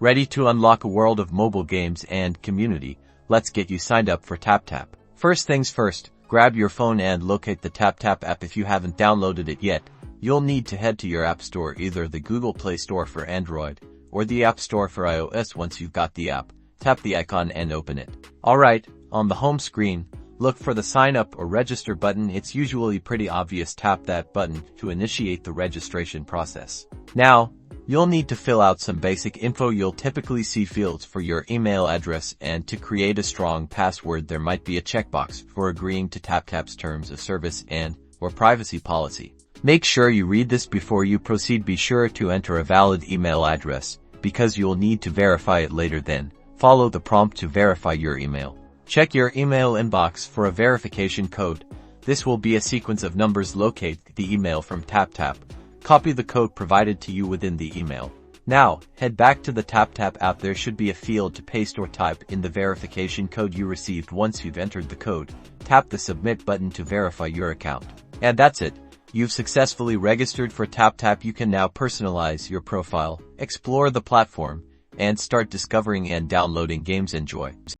Ready to unlock a world of mobile games and community? Let's get you signed up for Taptap. First things first, grab your phone and locate the Taptap app. If you haven't downloaded it yet, you'll need to head to your app store, either the Google Play Store for Android or the App Store for iOS. Once you've got the app, tap the icon and open it. Alright, on the home screen, look for the sign up or register button. It's usually pretty obvious. Tap that button to initiate the registration process. Now, you'll need to fill out some basic info. You'll typically see fields for your email address, and to create a strong password there might be a checkbox for agreeing to Taptap's terms of service and/or privacy policy. Make sure you read this before you proceed. Be sure to enter a valid email address, because you'll need to verify it later. Then, follow the prompt to verify your email. Check your email inbox for a verification code. This will be a sequence of numbers. Locate the email from Taptap. Copy the code provided to you within the email. Now, head back to the Taptap app. There should be a field to paste or type in the verification code you received. Once you've entered the code, tap the submit button to verify your account. And that's it. You've successfully registered for Taptap. You can now personalize your profile, explore the platform, and start discovering and downloading games. Enjoy.